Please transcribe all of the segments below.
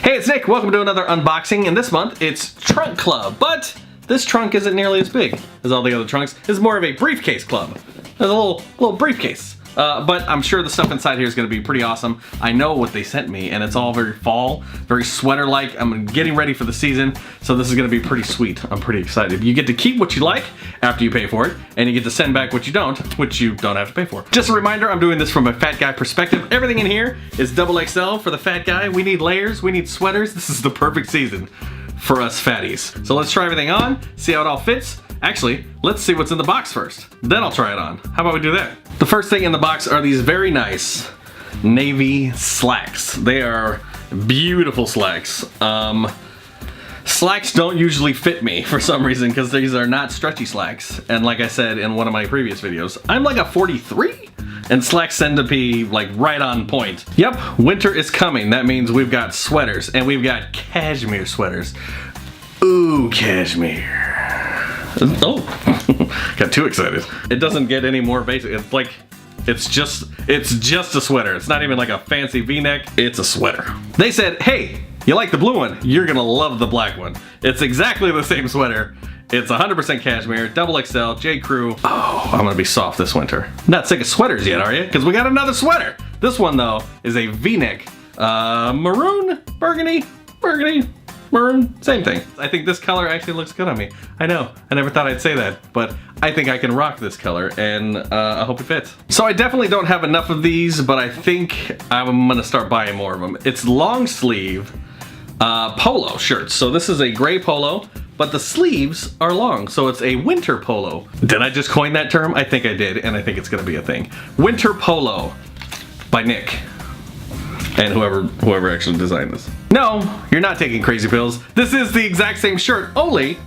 Hey, it's Nick. Welcome to another unboxing, and this month it's Trunk Club, but this trunk isn't nearly as big as all the other trunks. It's more of a briefcase club. There's a little briefcase. But I'm sure the stuff inside here is going to be pretty awesome. I know what they sent me, and it's all very fall, very sweater-like. I'm getting ready for the season, so this is going to be pretty sweet. I'm pretty excited. You get to keep what you like after you pay for it, and you get to send back what you don't, which you don't have to pay for. Just a reminder, I'm doing this from a fat guy perspective. Everything in here is XXL for the fat guy. We need layers, we need sweaters. This is the perfect season for us fatties. So let's try everything on, see how it all fits. Actually, let's see what's in the box first. Then I'll try it on. How about we do that? The first thing in the box are these very nice navy slacks. They are beautiful slacks. Slacks don't usually fit me for some reason because these are not stretchy slacks. And like I said in one of my previous videos, I'm like a 43 and slacks tend to be like right on point. Yep, winter is coming. That means we've got sweaters and we've got cashmere sweaters. Ooh, cashmere. Oh, got too excited. It doesn't get any more basic. It's like, it's just a sweater. It's not even like a fancy V-neck. It's a sweater. They said, hey, you like the blue one? You're gonna love the black one. It's exactly the same sweater. It's 100% cashmere, XXL, J. Crew. Oh, I'm gonna be soft this winter. Not sick of sweaters yet, are you? Because we got another sweater. This one though is a V-neck, maroon, burgundy, maroon, same thing. I think this color actually looks good on me. I know, I never thought I'd say that, but I think I can rock this color, and I hope it fits. So I definitely don't have enough of these, but I think I'm gonna start buying more of them. It's long sleeve polo shirts. So this is a gray polo, but the sleeves are long, so it's a winter polo. Did I just coin that term? I think I did, and I think it's gonna be a thing. Winter polo by Nick. And whoever actually designed this. No, you're not taking crazy pills. This is the exact same shirt, only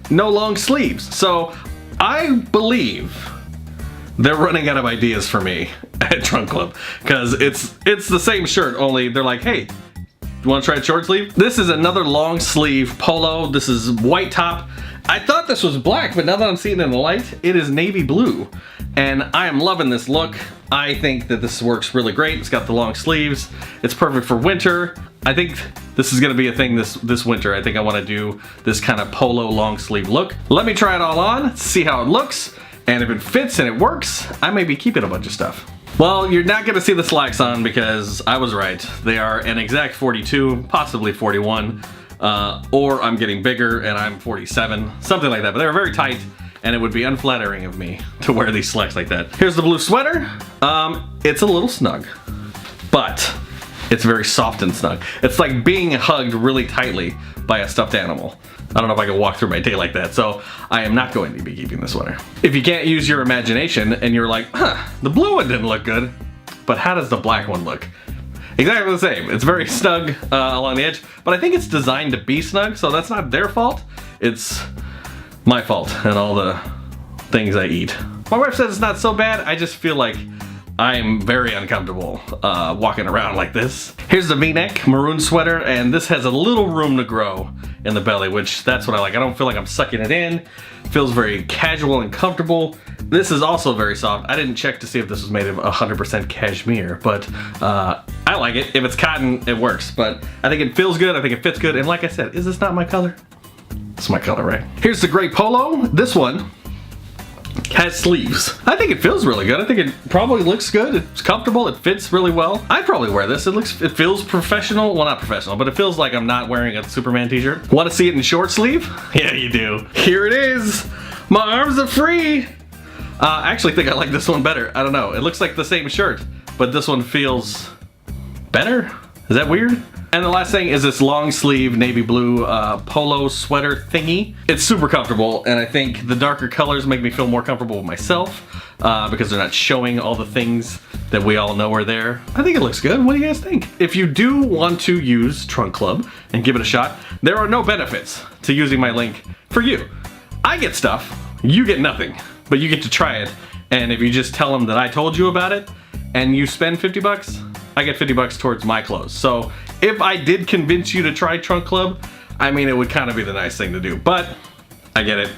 no long sleeves. So I believe they're running out of ideas for me at Trunk Club, because it's the same shirt, only they're like, hey, you want to try a short sleeve? This is another long sleeve polo. This is white top. I thought this was black, but now that I'm seeing it in the light, it is navy blue. And I am loving this look. I think that this works really great. It's got the long sleeves. It's perfect for winter. I think this is gonna be a thing this winter. I think I wanna do this kind of polo long sleeve look. Let me try it all on, see how it looks, and if it fits and it works, I may be keeping a bunch of stuff. Well, you're not gonna see the slacks on because I was right. They are an exact 42, possibly 41, or I'm getting bigger and I'm 47, something like that. But they're very tight, and it would be unflattering of me to wear these slacks like that. Here's the blue sweater. It's a little snug, but it's very soft and snug. It's like being hugged really tightly by a stuffed animal. I don't know if I can walk through my day like that, so I am not going to be keeping this sweater. If you can't use your imagination and you're like, huh, the blue one didn't look good, but how does the black one look? Exactly the same. It's very snug along the edge, but I think it's designed to be snug, so that's not their fault. It's my fault and all the things I eat. My wife says it's not so bad. I just feel like I'm very uncomfortable walking around like this. Here's the V-neck maroon sweater, and this has a little room to grow in the belly, which that's what I like. I don't feel like I'm sucking it in. It feels very casual and comfortable. This is also very soft. I didn't check to see if this was made of 100% cashmere, but I like it. If it's cotton, it works, but I think it feels good. I think it fits good. And like I said, is this not my color? It's my color, right? Here's the gray polo. This one has sleeves. I think it feels really good. I think it probably looks good. It's comfortable. It fits really well. I'd probably wear this. It feels professional. Well, not professional, but it feels like I'm not wearing a Superman t-shirt. Want to see it in short sleeve? Yeah, you do. Here it is. My arms are free. I actually think I like this one better. I don't know. It looks like the same shirt, but this one feels better. Is that weird? And the last thing is this long sleeve navy blue polo sweater thingy. It's super comfortable, and I think the darker colors make me feel more comfortable with myself because they're not showing all the things that we all know are there. I think it looks good. What do you guys think? If you do want to use Trunk Club and give it a shot, there are no benefits to using my link for you. I get stuff, you get nothing, but you get to try it. And if you just tell them that I told you about it and you spend 50 bucks, I get 50 bucks towards my clothes. So if I did convince you to try Trunk Club, I mean, it would kind of be the nice thing to do, but I get it.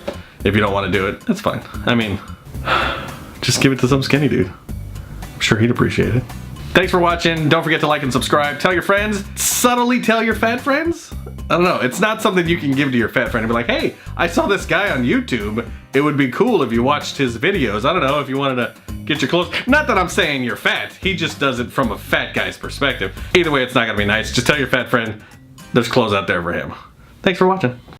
If you don't want to do it, that's fine. I mean, just give it to some skinny dude. I'm sure he'd appreciate it. Thanks for watching. Don't forget to like and subscribe. Tell your friends. Subtly tell your fat friends. I don't know. It's not something you can give to your fat friend and be like, hey, I saw this guy on YouTube. It would be cool if you watched his videos. I don't know, if you wanted to get your clothes. Not that I'm saying you're fat. He just does it from a fat guy's perspective. Either way, it's not going to be nice. Just tell your fat friend there's clothes out there for him. Thanks for watching.